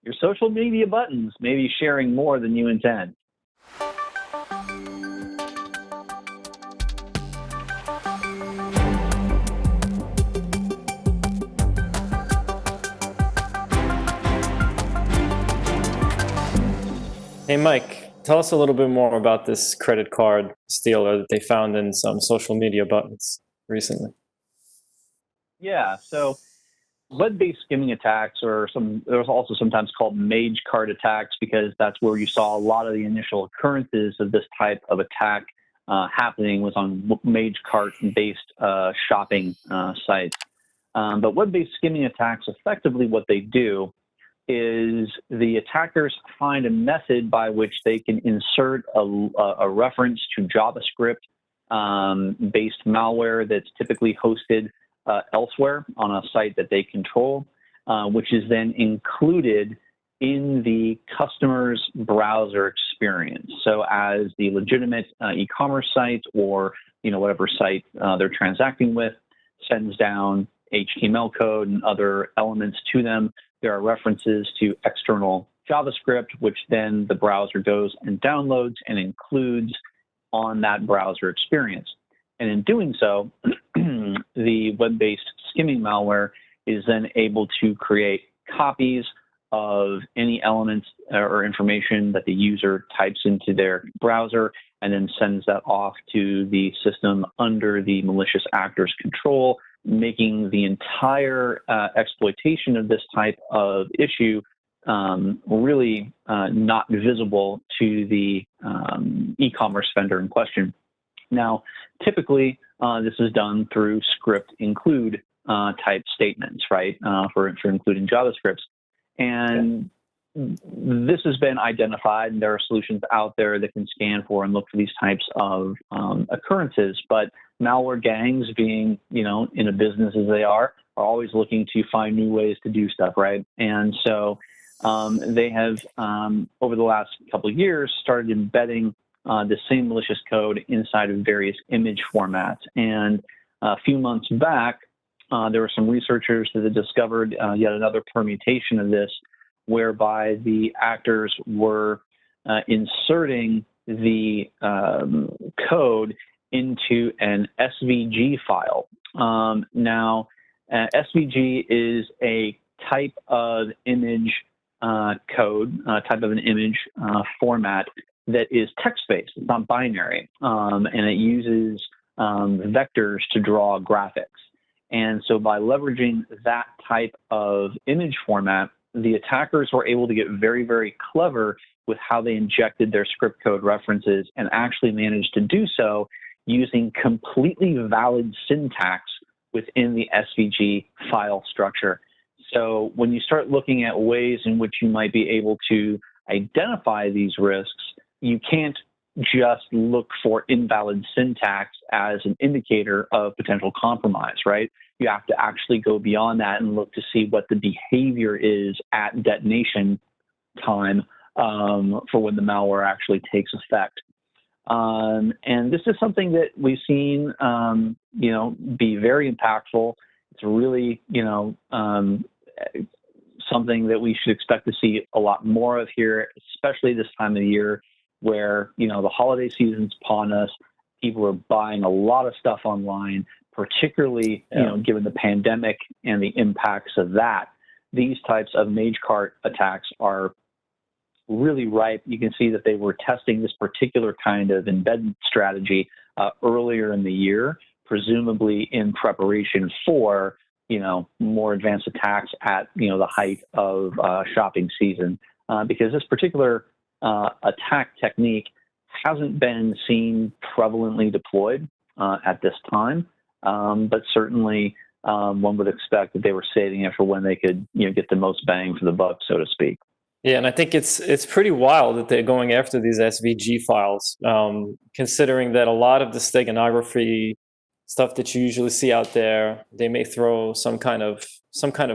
your social media buttons may be sharing more than you intend. Hey, Mike, tell us a little bit more about this credit card stealer that they found in some social media buttons recently. Yeah, so web-based skimming attacks, there's also sometimes called mage card attacks, because that's where you saw a lot of the initial occurrences of this type of attack happening was on mage cart-based shopping sites. But web-based skimming attacks, effectively what they do is the attackers find a method by which they can insert a reference to JavaScript based malware that's typically hosted elsewhere on a site that they control, which is then included in the customer's browser experience. So as the legitimate e-commerce site or whatever site they're transacting with sends down HTML code and other elements to them, there are references to external JavaScript, which then the browser goes and downloads and includes on that browser experience. And in doing so, the web-based skimming malware is then able to create copies of any elements or information that the user types into their browser and then sends that off to the system under the malicious actor's control, making the entire exploitation of this type of issue really not visible to the e-commerce vendor in question. Now, typically, this is done through script include type statements, right, for including JavaScripts. And this has been identified, and there are solutions out there that can scan for and look for these types of occurrences. But malware gangs, being, in a business as they are always looking to find new ways to do stuff, right? And so they have, over the last couple of years, started embedding the same malicious code inside of various image formats. And a few months back, there were some researchers that had discovered yet another permutation of this, whereby the actors were inserting the code into an SVG file. Now, SVG is a type of image code, type of an image format that is text-based. It's not binary, and it uses vectors to draw graphics. And so by leveraging that type of image format, the attackers were able to get very, very clever with how they injected their script code references, and actually managed to do so using completely valid syntax within the SVG file structure. So when you start looking at ways in which you might be able to identify these risks, you can't just look for invalid syntax as an indicator of potential compromise, right? You have to actually go beyond that and look to see what the behavior is at detonation time for when the malware actually takes effect. And this is something that we've seen, be very impactful. It's really, something that we should expect to see a lot more of here, especially this time of the year, where, the holiday season's upon us. People are buying a lot of stuff online, particularly, given the pandemic and the impacts of that. These types of mage cart attacks are really ripe. You can see that they were testing this particular kind of embedded strategy earlier in the year, presumably in preparation for, more advanced attacks at, the height of shopping season, because this particular attack technique hasn't been seen prevalently deployed at this time, but certainly one would expect that they were saving it for when they could, get the most bang for the buck, so to speak. Yeah, and I think it's pretty wild that they're going after these SVG files, considering that a lot of the steganography stuff that you usually see out there, they may throw some kind of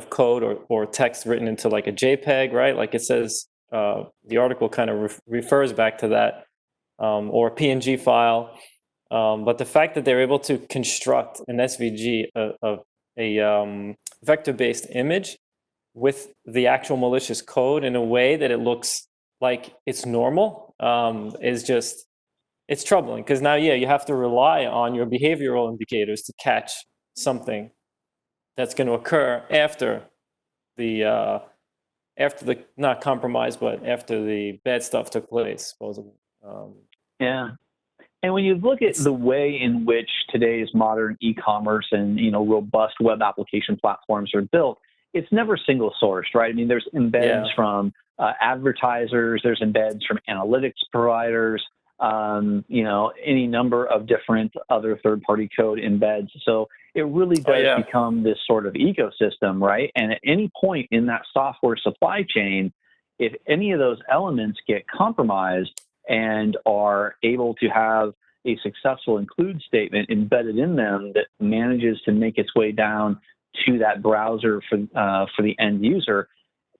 code or text written into like a JPEG, right? Like it says, the article kind of refers back to that, or a PNG file. But the fact that they're able to construct an SVG, a vector-based image, with the actual malicious code in a way that it looks like it's normal is just, it's troubling, because now, yeah, you have to rely on your behavioral indicators to catch something that's going to occur after the not compromise, but after the bad stuff took place, supposedly. Yeah. And when you look at the way in which today's modern e-commerce and, robust web application platforms are built, it's never single sourced, right? I mean, there's embeds from advertisers, there's embeds from analytics providers, any number of different other third-party code embeds. So it really does become this sort of ecosystem, right? And at any point in that software supply chain, if any of those elements get compromised and are able to have a successful include statement embedded in them that manages to make its way down to that browser for the end user,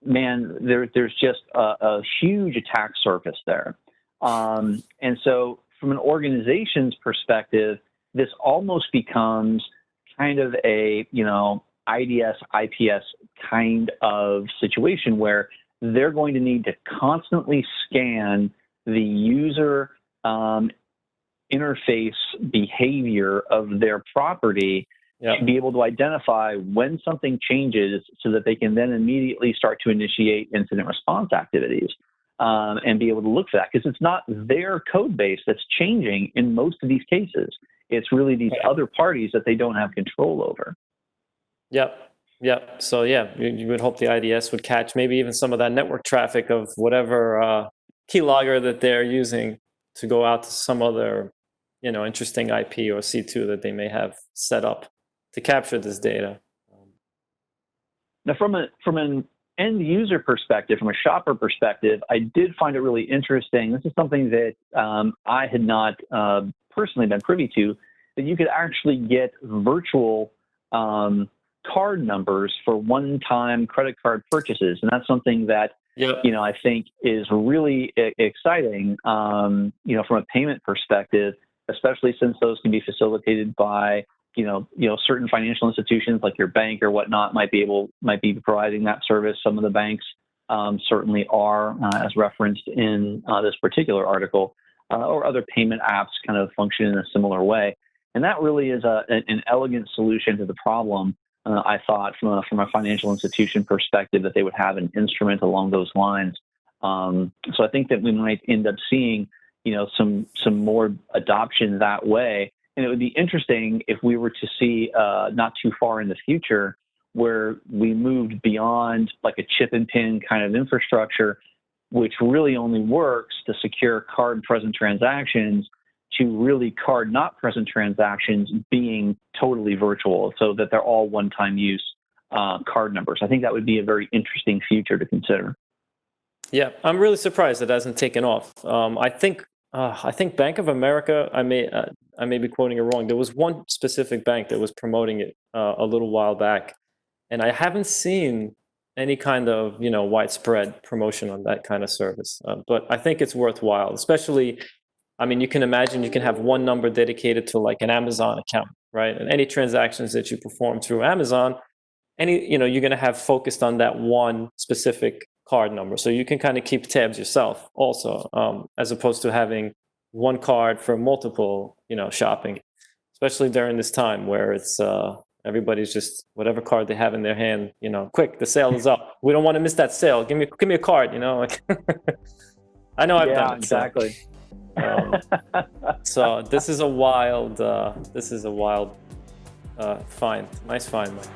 man, there's just a huge attack surface there. And so from an organization's perspective, this almost becomes kind of a, IDS, IPS kind of situation where they're going to need to constantly scan the user interface behavior of their property to be able to identify when something changes so that they can then immediately start to initiate incident response activities and be able to look for that. Because it's not their code base that's changing in most of these cases. It's really these other parties that they don't have control over. Yep. So you would hope the IDS would catch maybe even some of that network traffic of whatever keylogger that they're using to go out to some other, interesting IP or C2 that they may have set up to capture this data. Now, from an end user perspective, from a shopper perspective, I did find it really interesting. This is something that I had not personally been privy to, that you could actually get virtual card numbers for one-time credit card purchases. And that's something that, I think is really exciting, from a payment perspective, especially since those can be facilitated by, certain financial institutions like your bank or whatnot might be providing that service. Some of the banks certainly are, as referenced in this particular article, or other payment apps kind of function in a similar way. And that really is an elegant solution to the problem. I thought from a financial institution perspective that they would have an instrument along those lines. So I think that we might end up seeing, some more adoption that way. And it would be interesting if we were to see not too far in the future where we moved beyond like a chip and pin kind of infrastructure, which really only works to secure card present transactions, to really card not present transactions being totally virtual, so that they're all one-time use card numbers. I think that would be a very interesting future to consider. Yeah, I'm really surprised it hasn't taken off. I think Bank of America, I may be quoting it wrong. There was one specific bank that was promoting it a little while back, and I haven't seen any kind of widespread promotion on that kind of service. But I think it's worthwhile, especially. I mean, you can imagine you can have one number dedicated to like an Amazon account, right? And any transactions that you perform through Amazon, you're going to have focused on that one specific card number. So you can kind of keep tabs yourself also, as opposed to having one card for multiple, shopping, especially during this time where it's everybody's just whatever card they have in their hand, quick, the sale is up. We don't want to miss that sale. Give me a card, like I know I've done it. Exactly. So this is a wild find. Nice find, Mike.